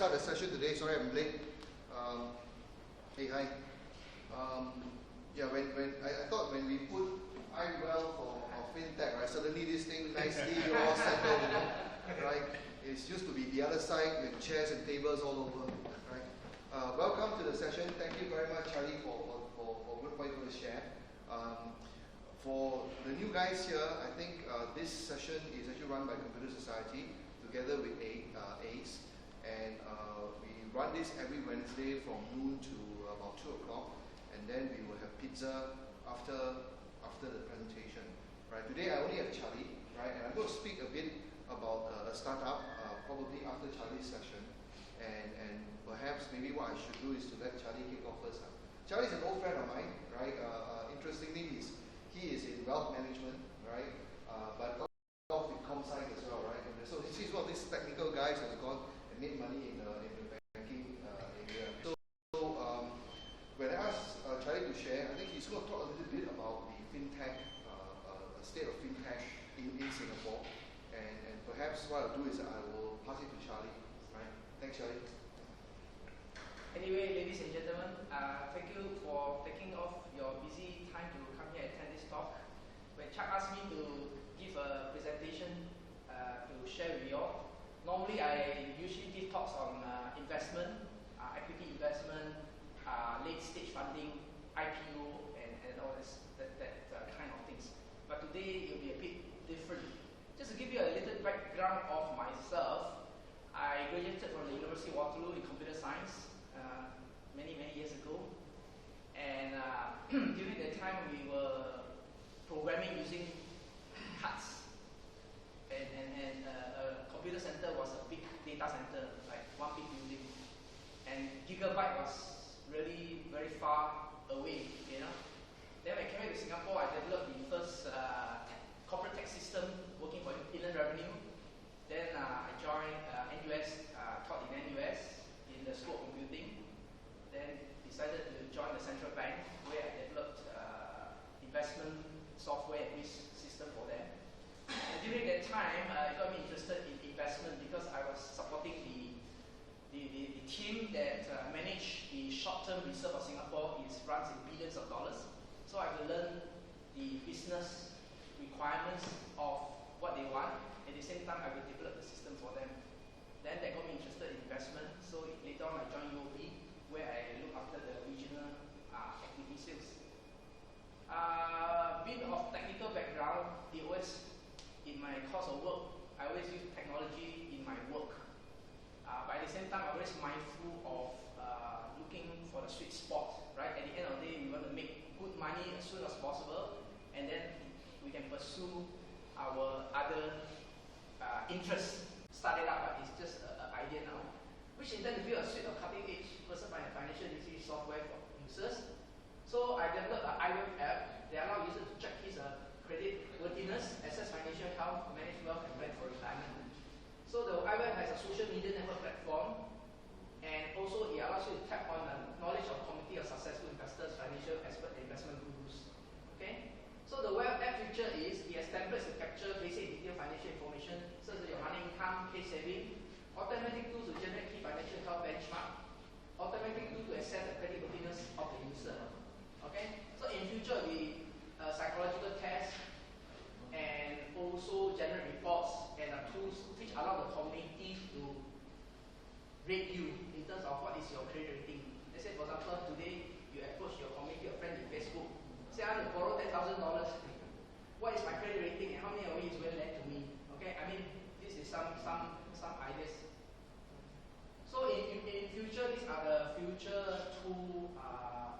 start the session today. Sorry I'm late. Hey, hi. Yeah, I thought when we put iWealth or FinTech, right, suddenly this thing nicely all settled, right? It used to be the other side with chairs and tables all over, right? Welcome to the session. Thank you very much, Charlie, for what you're going to share. For the new guys here, I think this session is actually run by Computer Society together with ACE, and we run this every Wednesday from noon to about 2 o'clock, and then we will have pizza after the presentation. Right? Today I only have Charlie, right, and I'm going to speak a bit about a startup probably after Charlie's session, and perhaps maybe what I should do is to let Charlie kick off first. Charlie's an old friend of mine, right? Interestingly, he is in wealth management, right? But off with ComSci as well, right? And so he's one of these technical guys who has gone and made money in the banking area. So when I asked Charlie to share, I think he's going to talk a little bit about the FinTech, state of FinTech in Singapore. And perhaps what I'll do is I will pass it to Charlie, right? Thanks, Charlie. Anyway, ladies and gentlemen, thank you for taking off your busy time to come here and attend this talk. When Chuck asked me to give a presentation to share with you all, normally I usually give talks on investment, equity investment, late stage funding, IPO, and all this, that kind of things. But today it will be a bit different. Just to give you a little background of myself, I graduated from the University of Waterloo in computer science many years ago, and during that time we were programming using cards, and a computer center was a big data center, like one big building, and gigabyte was really very far away, you know. Then when I came back to Singapore, I developed the first corporate tax system working for Inland Revenue. Then I joined NUS, taught in NUS in the School of Computing. Then decided to join the central bank, where I developed investment software and risk system for them. And during that time, it got me interested in investment because I was supporting the team that managed the short-term reserve of Singapore. It runs in billions of dollars. So I had to learn the business requirements of what they want. At the same time, I will develop the system for them. Then that got me interested in investment. So later on, I joined UOB, where I look after the regional equity sales. Being of technical background, it was in my course of work, I always use technology in my work. But at the same time, I'm always mindful of looking for the sweet spot, right? At the end of the day, we want to make good money as soon as possible, and then we can pursue our other interests. Started out, but it's just an idea now, which intend to build a suite of cutting-edge personal financial literacy software for users. So I developed an iWealth app that allows users to check his credit worthiness, assess financial health, manage wealth, and plan for retirement. So the iWealth has a social media network platform, and also it allows you to tap on the knowledge of a community of successful investors, financial experts, and investment gurus. Okay? So the web app feature is it has templates to capture basic detailed financial information, such as your money income, case saving, automatic tools to generate key financial health benchmark, automatic tool to assess the credit worthiness of the user. Okay? So in future, the psychological tests and also generate reports and tools which allow the community to rate you in terms of what is your credit rating. Let's say, for example, today you approach your community of friends in Facebook. Say, I want to borrow $10,000. What is my credit rating and how many of it is well lent to me? Okay, I mean, this is some ideas. So in future, these are the future two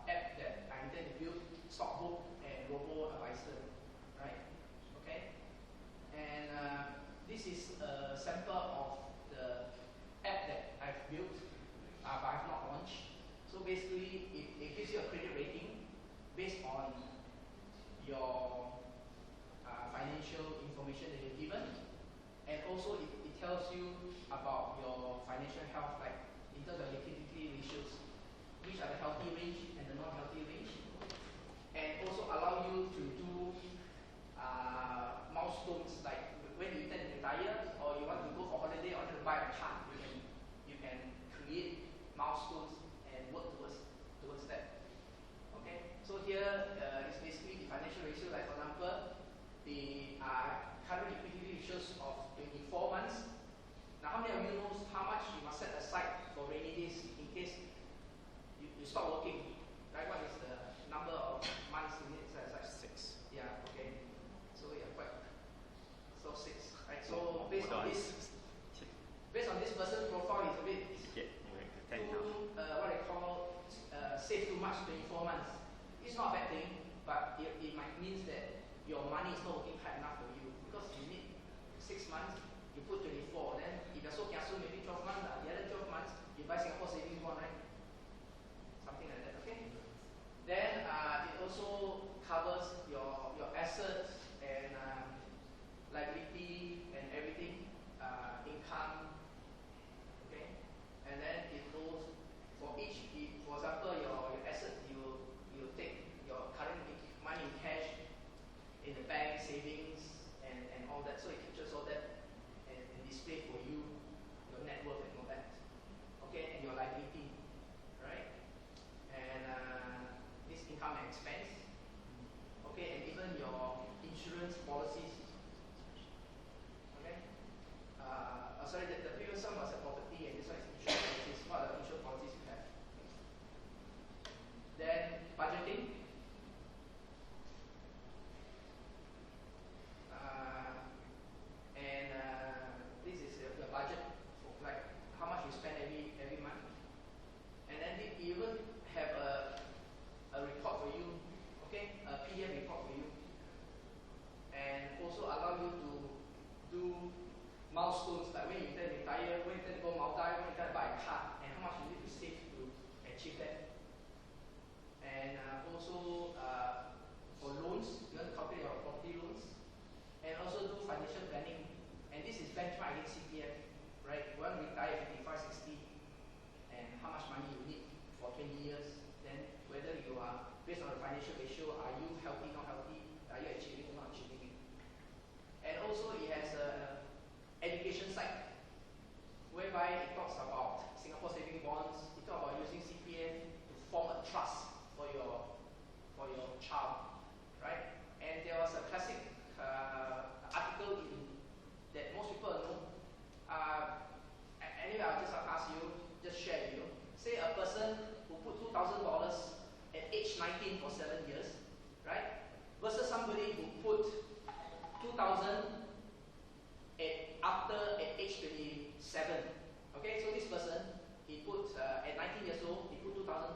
apps that I intend to build: Stockbook and Robo Advisor, right? Okay, and this is a sample of the app that I've built, but I've not launched. So basically, it gives you a credit rating based on your financial information that you're given, and also it tells you about your financial health, like in terms of liquidity ratios, which are the healthy range and the non-healthy range, and also allow you to do milestones, like when you intend to retire or you want to go for holiday or to buy a car, you can interest of 24 months. Now, how many of you knows how much you must set aside for rainy days in case you stop working? Right? What is the number of months you need to set aside? 6. Yeah, okay. So yeah, quite. So 6, right? So based on this person's profile, is a bit too, what I call save too much 24 months. It's not a bad thing, but it might mean that your money is not working hard enough for you because you need 6 months, you put 24. Then if you're so kiasu, maybe 12 months. The other 12 months, you buy Singapore savings bond, right? Something like that. Okay. Then it also covers your assets and liability and everything, income. Okay. And then it goes for each. For example, your assets, you take your current money in cash in the bank, savings, and all that. So it captures all that and display for you your net worth and all that. Okay, and your liability, right? And this income and expense. Okay, and even your insurance policies. Okay. Sorry, the previous one was a property, and this one is insurance policies. What are the insurance policies you have? Then budgeting. This is your budget, for, like how much you spend every month. And then they even have a report for you, okay, a PDF report for you, and also allow you to do milestones like when you intend to retire, when you intend to go multi, when you intend to buy a car, and how much you need to save to achieve that. And also for loans, you want to calculate your property loans, and also do financial planning. And this is benchmark against CPF, right? You want to retire 55, 60, and how much money you need for 20 years. Then whether you are, based on the financial ratio, are you healthy, not healthy? Are you achieving or not achieving it? And also it has an education side, whereby it talks about Singapore saving bonds, it talks about using CPF to form a trust for your child, right? And there was a classic article that most people know. Anyway, I'll just ask you, just share with you. Say a person who put $2,000 at age 19 for 7 years, right? Versus somebody who put 2,000 at age 27. Okay, so this person, he put at 19 years old, he put $2,000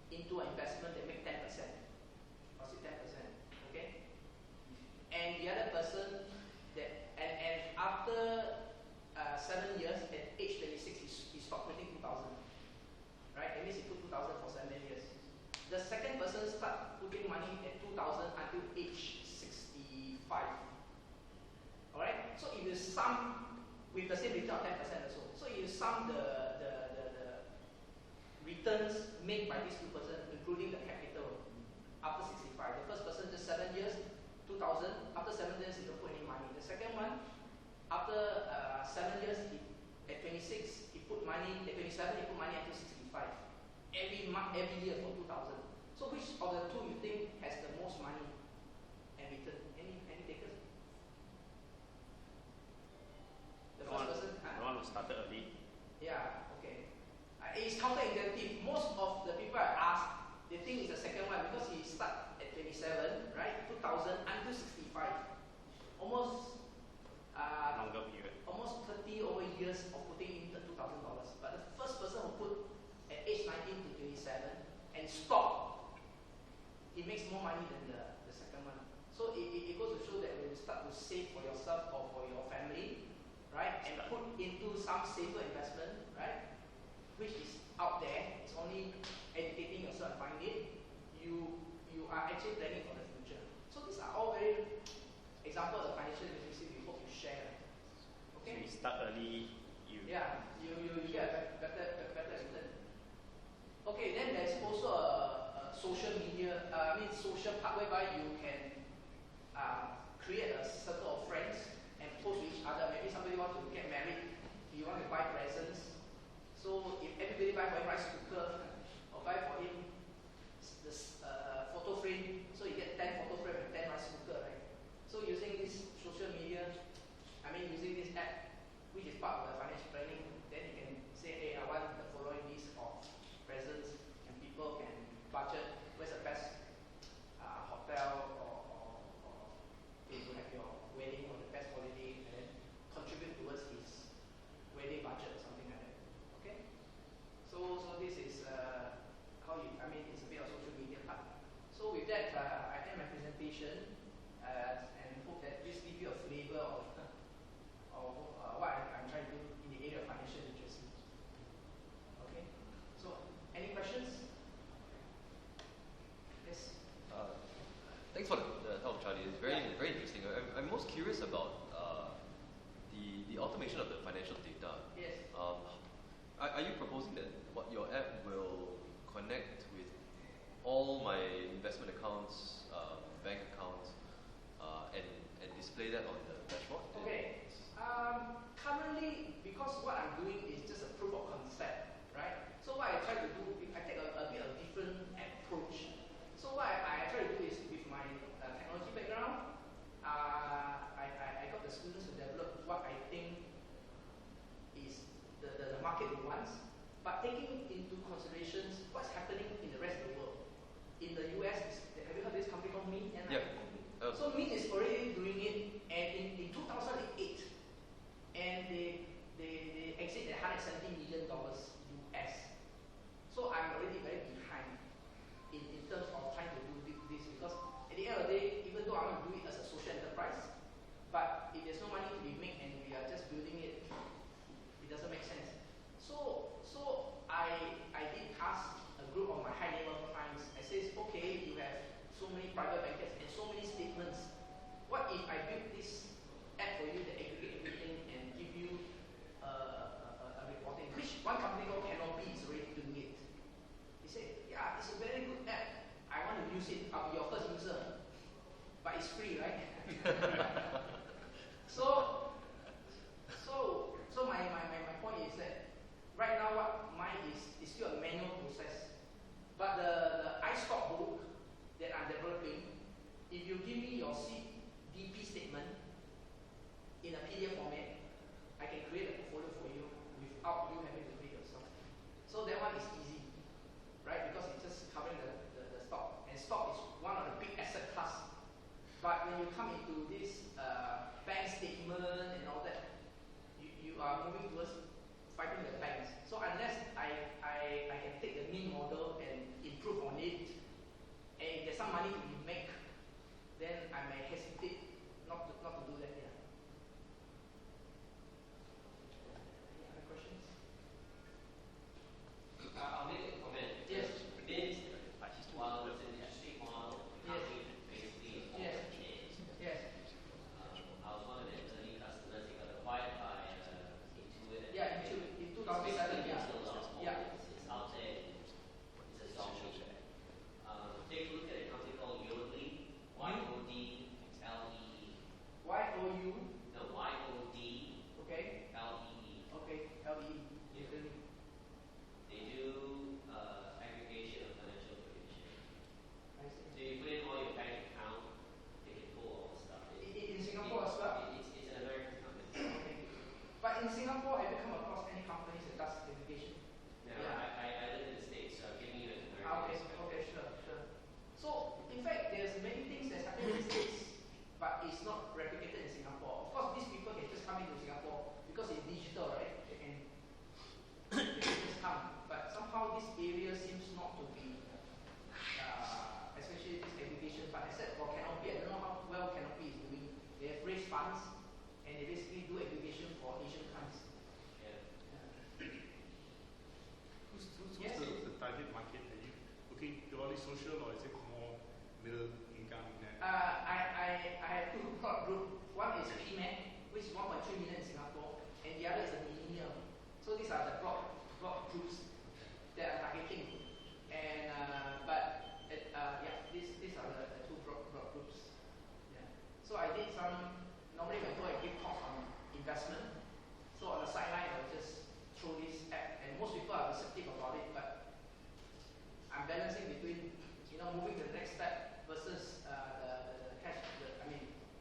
into an investment that make 10%. Was it 10%? Okay? And the other person that and after 7 years, at age 26, he stopped putting 2,000. Right? That means he put 2,000 for 7 years. The second person start putting money at 2,000 until age 65. Alright? So if you sum with the same return of 10% also. So if you sum the returns made by these two persons, including the capital, after 65. The first person just 7 years, 2,000. After 7 years, he don't put any money. The second one, after 7 years, at 26, he put money. At 27, he put money until 65. Every year for 2,000. So which of the two you think has the most money and return? Any takers? The first person? The one who started early. Yeah, okay. It's counterintuitive. Most of the people I asked, they think it's the second one because he started at 27, right? 2,000 until 65. Almost Longer period. almost 30 over years of putting in the $2,000. But the first person who put at age 19 to 27 and stopped, he makes more money than the second one. So it goes to show that when you start to save for yourself or for your family, right, and put into some safer investment, right, which is out there, it's only educating yourself and finding it, you are actually planning for the future. So these are all very examples of financial literacy we hope you share. Okay? So you start early, you get better return. Okay, then there's also a social media, social part whereby you can create a circle of friends and post to each other. Maybe somebody wants to get married, you want to buy presents. So if everybody buy for him rice cooker or buy for him this photo frame, so you get 10 photo frame and 10 rice cooker, right? So using this social media, part of the financial planning, then you can say, hey, I want the following list of presents, and people can budget where's the best hotel or place to have your wedding or the best holiday, and then contribute towards his wedding budget or something like that. Okay? So this is how you, I mean, it's a bit of social media part. So with that, I end my presentation and hope that this gives you a flavor of what I'm trying to do in the area of financial literacy. Okay? So, any questions? Yes? Thanks for the talk, Charlie. It's very interesting. I'm most curious about the automation of the financial data. Yes. Are you proposing that your app will connect with all my investment accounts, bank accounts, and display that on the dashboard? Okay. Currently, because what I'm doing is just a proof of concept, right? So what I try to do, I take a bit of different approach. So what I try to do is, with my technology background, I got the students to develop what I think is the market wants, but taking into considerations what's happening in the rest of the world. In the US, have you heard of this company called Mint? Yeah. So Mint is already doing it, and in 2008, and they exit at $170 million US. So I'm already very behind in terms of trying to do this, because at the end of the day, even though I want to do it as a social enterprise, but if there's no money to be made and we are just building it, it doesn't make sense. So I did ask a group of my high level clients. I says, okay, you have so many private bankers and so many statements. What if I build this app for you that aggregate everything and give you a reporting? Which one company called Canopy is already doing it. He said, yeah, it's a very good app. I want to use it. I'll be your first user. But it's free, right? So my point is that right now what mine is still a manual process. But the iStock book that I'm developing, if you give me your CDP statement in a PDF format, I can create a portfolio for you without you having to create yourself. So that one is easy, right? Because it's just covering the stock. And stock is one of the big asset class. But when you come into this bank statement and all that, you are moving towards fighting the banks. So unless I can take the mean model and improve on it, and if there's some money to be made, then I may hesitate not to do that. Yeah. Any other questions? I'll make a comment. Yes. While it's an interesting model, Yes. basically Yes. Yes. I was one of the early customers. They got acquired by Intuit. Yeah, in 2007, yeah. Yeah. It's out there. It's a social check. Take a look at a company called Yodlee. YODLEE. YOU. No, YODLEE. Okay. Okay. LEE. They do aggregation of financial information. I see. So you put in all your bank account, they can pull all the stuff. In Singapore as well? It's an American company. Okay. But in Singapore, have you come across any companies that does aggregation? No, Yeah. I live in the States, so I'm giving you an American Okay, sure. So, in fact, there's many things that's happening in the States, but it's not replicated in Singapore. Of course, these people can just come into Singapore because it's digital, right? They can just come. But somehow this area seems not to be, especially this aggregation part. Except for Canopy, I don't know how well Canopy is doing. They have raised funds, and they basically do aggregation for Asian countries. Yeah. Who's Yes. the target market? Are you looking purely social, or is it more middle income? I have two broad groups. One is PMAC, which is 1.3 million in Singapore, and the other is a millennial. So these are the broad groups that are targeting. And these are the two broad groups. Yeah. So I did some. Normally when I give talks on investment, so on the sideline I will just throw this app, and most people are receptive about it, but I'm balancing between moving to the next step versus the cash.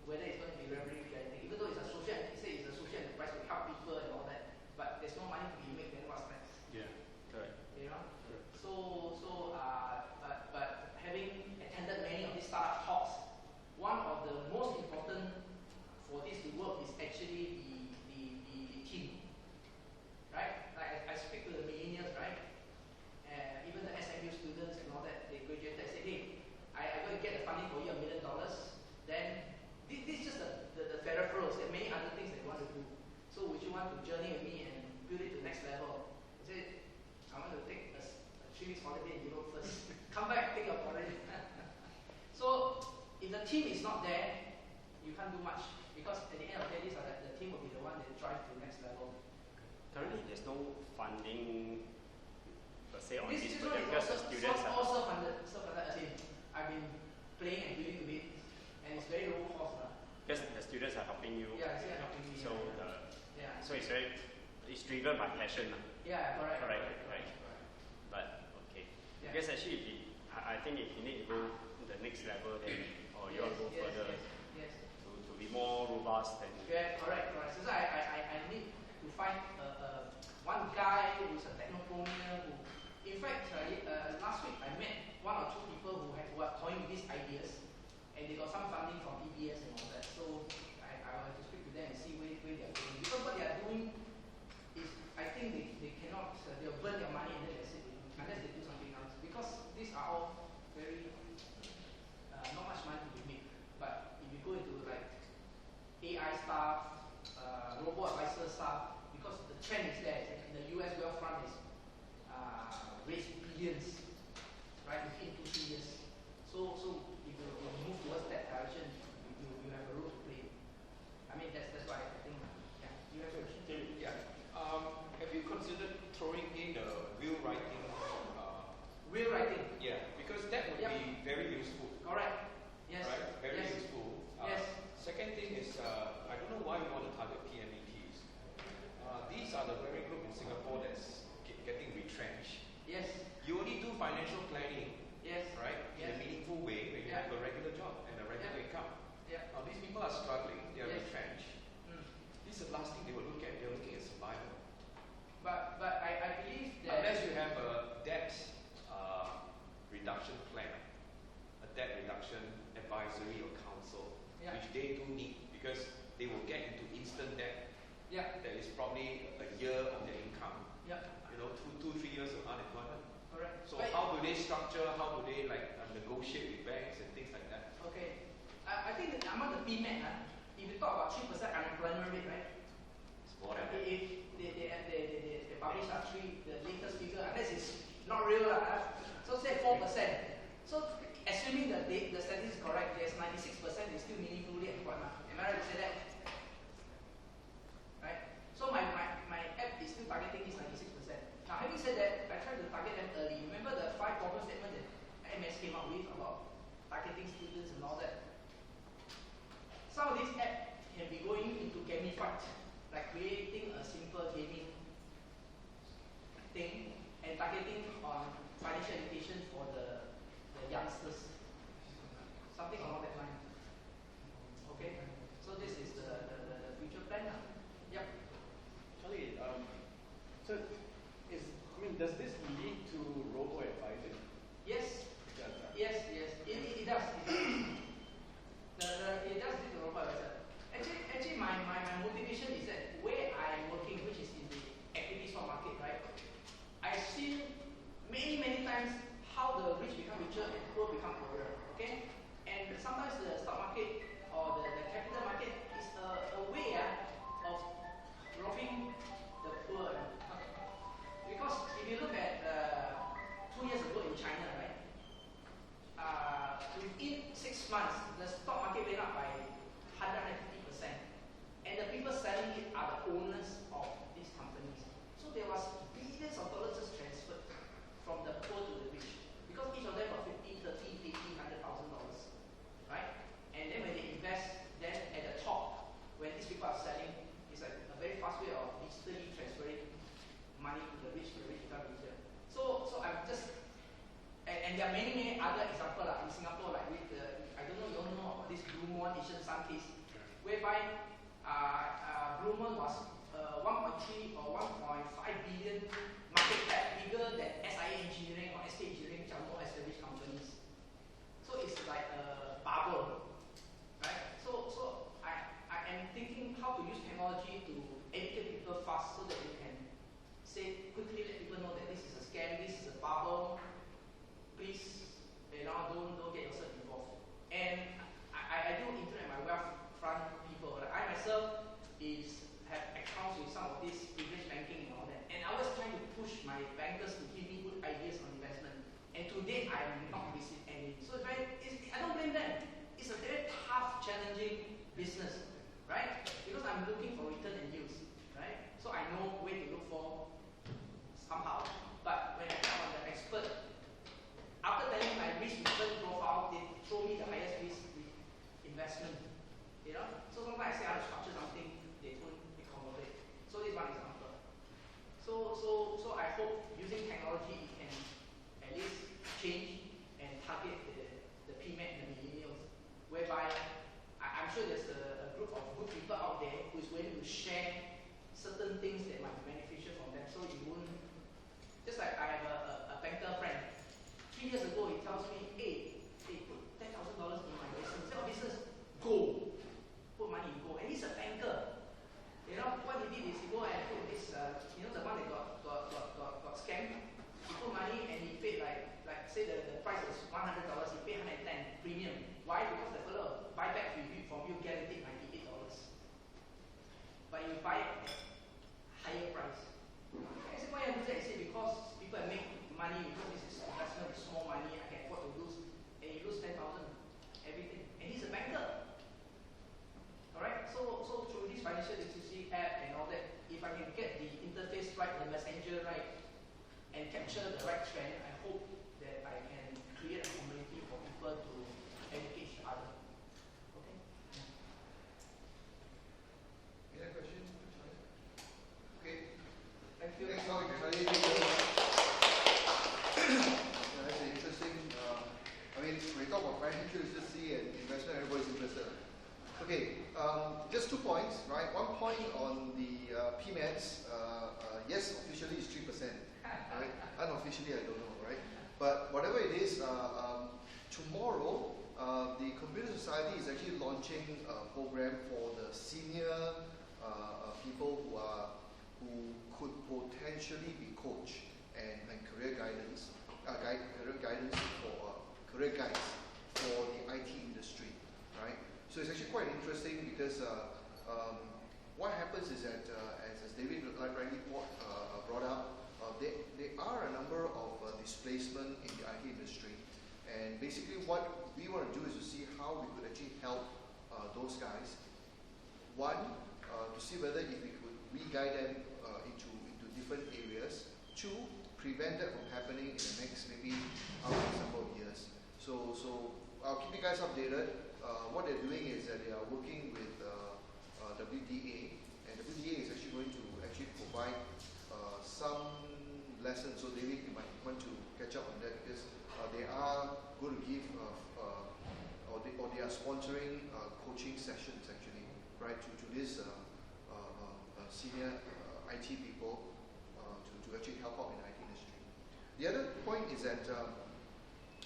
Whether it's going to be revenue generating, even though it's a social enterprise to help people and all that. 3 weeks holiday in Europe first. Come back, think about it. So if the team is not there, you can't do much because at the end of the day, the team will be the one that drive to the next level. Currently, there's no funding per se on this one project because the students are. also funded. As in, I've been playing and building with it, and it's very low cost. Because the students are helping you. Yeah, it's helping me. So yeah. so it's driven by passion. Yeah, correct. Right. But okay. Yeah. Because actually, I think if you need to go to the next level, then or you want to go further to be more robust and. Yeah, correct. So I need to find one guy who's a technophobia who, in fact, last week I met 1 or 2 people who were toying with these ideas, and they got some funding from EBS and all that. So I will have to speak to them and see where they are going. Because what they are doing is, I think they cannot, they'll burn their money and then that's it, unless they do something else. Because these are all very, not much money to be made. But if you go into like AI stuff, robo-advisor stuff, because the trend is there. In the US wealth fund is raised billions, right, within 2-3 years. So if you move towards that direction, you have a role to play. I mean, that's why I think, yeah. You have a question? Yeah. Have you considered throwing in the will writing? Will writing? Yeah, because that would be very useful. Correct. Yes. Right? Very useful. Yes. Second thing is, I don't know why we want to target PMETs. These are the very group in Singapore that's getting retrenched. Yes. You only do financial planning, yes, right? In yes. a meaningful way when you have a regular job and a regular income. Yeah. Now these people are struggling, they are Yes. retrenched. This is the last thing they will look at, they're looking at survival. But I believe that Unless you have a debt reduction plan, a debt reduction advisory or counsel, which they do need because they will get into instant debt. Yeah. That is probably a year of their income. Yeah. You know, 2-3 years of unemployment. Correct. So how do they structure? How do they negotiate with banks and things like that? Okay. I think that among the PMET, if you talk about 3% unemployment rate, right? It's more than that. If they publish the latest figure, unless it's not real, so say 4%. So assuming that the statistics is correct, there's 96% is still meaningfully employed. Am I right to say that? Right? So my app is still targeting this 96%. Now having said that, I try to target them early. Remember the 5 problem statement that MS came up with about targeting students and all that? Some of these apps can be going into gamified, like creating a simple gaming thing and targeting on financial education for the youngsters. Something along that line. Okay? So this is the future plan now. Yep. Charlie, does this lead to robo-advising? Yes. It does, Yes. It does. It does lead to robo-advisor. Actually, my motivation is that where I'm working, which is in the equity stock market, right? I've seen many times how the rich become richer and poor become poorer. Okay? And sometimes the stock market or the capital market is a way of robbing the poor. Because if you look at 2 years ago in China, right? Within 6 months, the stock market went up by 150%. And the people selling it are the owners of these companies. So there was billions of dollars just transferred from the poor to the rich. Because each of them got $50,000, $30,000, $80,000, right? And then when they invest, then at the top, when these people are selling, it's like a very fast way of digitally transferring money to the rich become richer. So I'm just, and there are many other examples in Singapore, like with I don't know, you all know about this Blue Moon Asian Sun case, whereby Blue Moon was 1.3 or 1.5 billion market cap, bigger than SIA Engineering or SK Engineering, which are more established companies. So it's like a bubble, right? So I am thinking how to use technology to educate people fast so that they can say quickly let people know that this is a scam, this is a bubble. Please date, I have not received any. So I don't blame them. It's a very tough, challenging business, right? Because I'm looking for return and yields, right? So I know where to look for somehow. But when I come on the expert, after telling my risk return profile, they throw me the highest risk investment. You know? So sometimes I say I have to structure something, they don't accommodate. So this is one example. So I hope using technology it can at least change and target the PMAT and the millennials, whereby I'm sure there's a group of good people out there who is willing to share certain things that might be beneficial from them. So you won't, just like I have a banker friend. 3 years ago, he tells me, hey, put $10,000 in my business. Say, business, gold. Put money in gold. And he's a banker. You know, what he did is he go and put this, the one that got scammed. He put money and he paid like say the price is $100, he paid 110 premium. Why? Because the fellow buyback from you guaranteed $98. But you buy it at higher price. I said, why I do that? He said, because people make money because this is investment, it's small money, I can afford to lose. And you lose 10,000, everything. And he's a banker. Alright? So through this financial literacy app and all that, if I can get the interface right, the messenger right, and capture the right trend, I hope that I can create a community for people to educate each other. Okay? Any other question? Okay. Thank you. Thanks, Charlie. Yeah, that's interesting. When we talk about financial literacy and investment, everybody's interested. Okay, just 2 points, right? 1 point on the PMATs. Yes, officially it's 3%. Right? Unofficially, I don't know, right? But whatever it is, tomorrow, the Computer Society is actually launching a program for the senior people who could potentially be coach and career guidance, career guides for the IT industry, right? So it's actually quite interesting because what happens is that, as David rightly brought up, there are a number of displacement in the IT industry, and basically what we want to do is to see how we could actually help those guys. One, to see whether if we could re-guide them into different areas. 2, prevent that from happening in the next maybe number of years. So I'll keep you guys updated. What they're doing is that they are working with WDA, and WDA is actually going to provide some lessons. So David, you might want to catch up on that because they are going to give or they are sponsoring coaching sessions actually, right, to this senior IT people to actually help out in the IT industry. The other point is that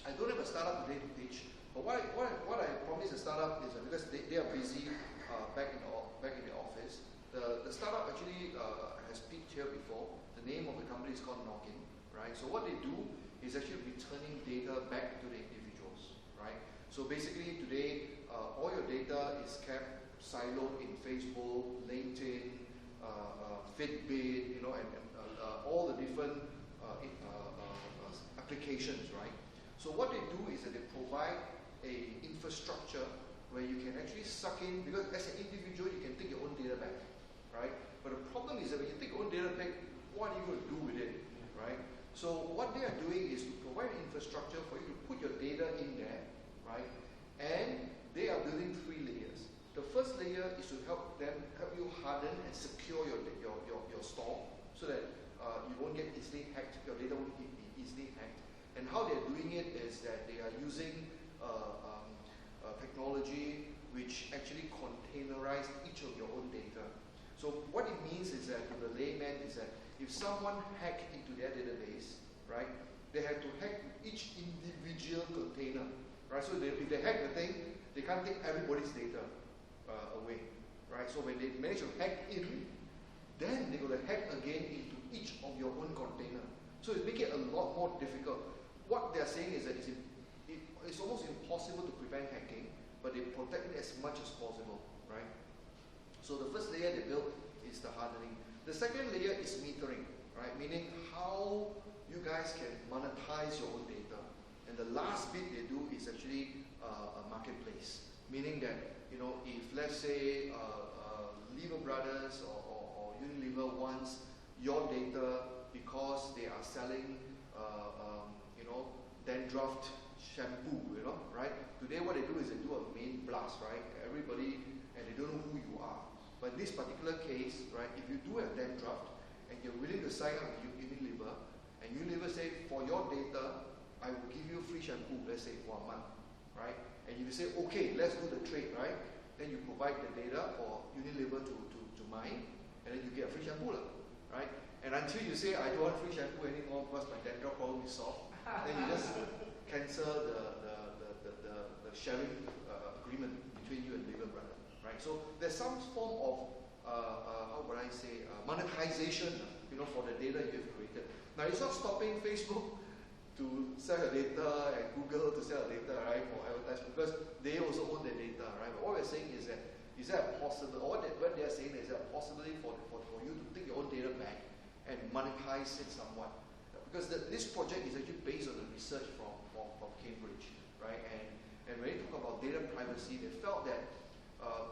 I don't have a startup today to pitch, but what I promised the startup is because they are busy back in the office. The startup actually has peaked here before. The name of the company is called Noggin, right? So what they do is actually returning data back to the individuals, right? So basically today, all your data is kept siloed in Facebook, LinkedIn, Fitbit, and all the different applications, right? So what they do is that they provide a infrastructure where you can actually suck in, because as an individual you can take your own data back, right? But the problem is that when you take your own data back, what are you going to do with it, right? So what they are doing is to provide infrastructure for you to put your data in there, right? And they are building 3 layers. The first layer is to help you harden and secure your store so that you won't get easily hacked, your data won't be easily hacked. And how they're doing it is that they are using technology which actually containerize each of your own data. So what it means is that to the layman is that if someone hack into their database, right, they have to hack each individual container, right? So if they hack the thing, they can't take everybody's data away, right? So when they manage to hack in, then they're going to hack again into each of your own container. So it's making it a lot more difficult. What they're saying is that it's almost impossible to prevent hacking, but they protect it as much as possible, right? So the first layer they built is the hardening. The second layer is metering, right? Meaning how you guys can monetize your own data. And the last bit they do is actually a marketplace, meaning that, you know, if let's say Lever Brothers or Unilever wants your data because they are selling, you know, dandruff shampoo, you know, right? Today what they do is they do a main blast, right? Everybody, and they don't know who you are. But in this particular case, right, if you do have dandruff and you're willing to sign up with Unilever, and Unilever say, for your data, I will give you free shampoo, let's say for a month, right? And you say, okay, let's do the trade, right? Then you provide the data for Unilever to mine, and then you get a free shampoo, right? And until you say, I don't want free shampoo anymore because my dandruff problem is solved, then you just cancel the sharing agreement between you and Lever Brother, right? So there's some form of, how would I say, monetization, you know, for the data you have created. Now it's not stopping Facebook to sell your data and Google to sell your data, right, for advertisement, because they also own their data, right? But what we're saying is that, is there a possible, or what they're saying is there a possibility for you to take your own data back and monetize it somewhat? Because this project is actually based on the research from Cambridge, right? And when you talk about data privacy, they felt that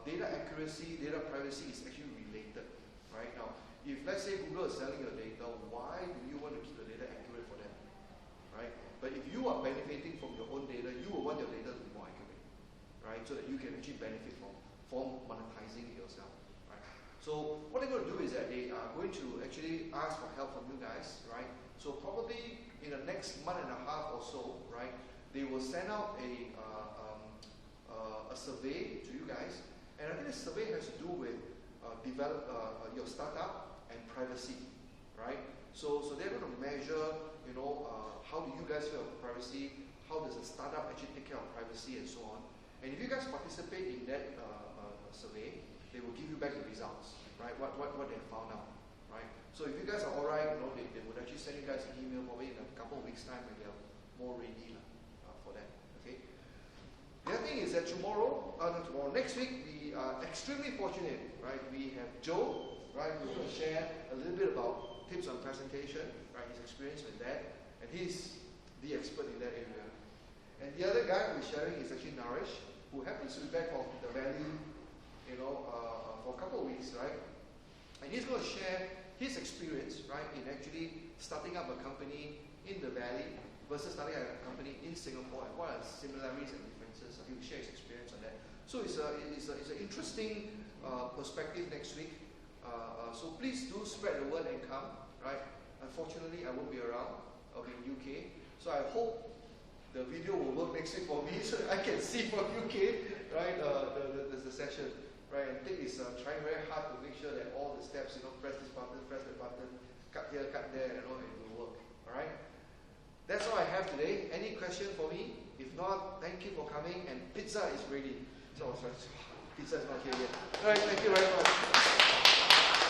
data accuracy, data privacy is actually related, right? Now, if let's say Google is selling your data, why do you want to keep the data accurate for them, right? But if you are benefiting from your own data, you will want your data to be more accurate, right? So that you can actually benefit from monetizing it yourself, right? So what they're going to do is that they are going to actually ask for help from you guys, right? So probably in the next month and a half or so, right, they will send out a survey to you guys, and I think the survey has to do with your startup and privacy, right? So they're going to measure, you know, how do you guys feel about privacy? How does a startup actually take care of privacy and so on? And if you guys participate in that survey, they will give you back the results, right? What they have found out, right? So if you guys are all right, you know, they would actually send you guys an email probably in a couple of weeks' time when they're more ready for that. Okay. The other thing is that next week we are extremely fortunate, right? We have Joe, right, who's going to share a little bit about tips on presentation, right? His experience with that, and he's the expert in that area. And the other guy who is sharing is actually Naresh, who happens to be back from the Valley, you know, for a couple of weeks, right? And he's going to share his experience, right, in actually starting up a company in the Valley versus starting up a company in Singapore, and what are the similarities and differences. He will share his experience on that. So it's an interesting perspective next week. So please do spread the word and come, right? Unfortunately, I won't be around. I'll be in UK. So I hope the video will work next week for me so that I can see from UK, right, the session, right? And Dick is trying very hard to make sure that all the steps, you know, press this button, press that button, cut here, cut there, you know, it will work, all right? That's all I have today. Any question for me? If not, thank you for coming, and pizza is ready. So, pizza is not here yet. All right, thank you very much.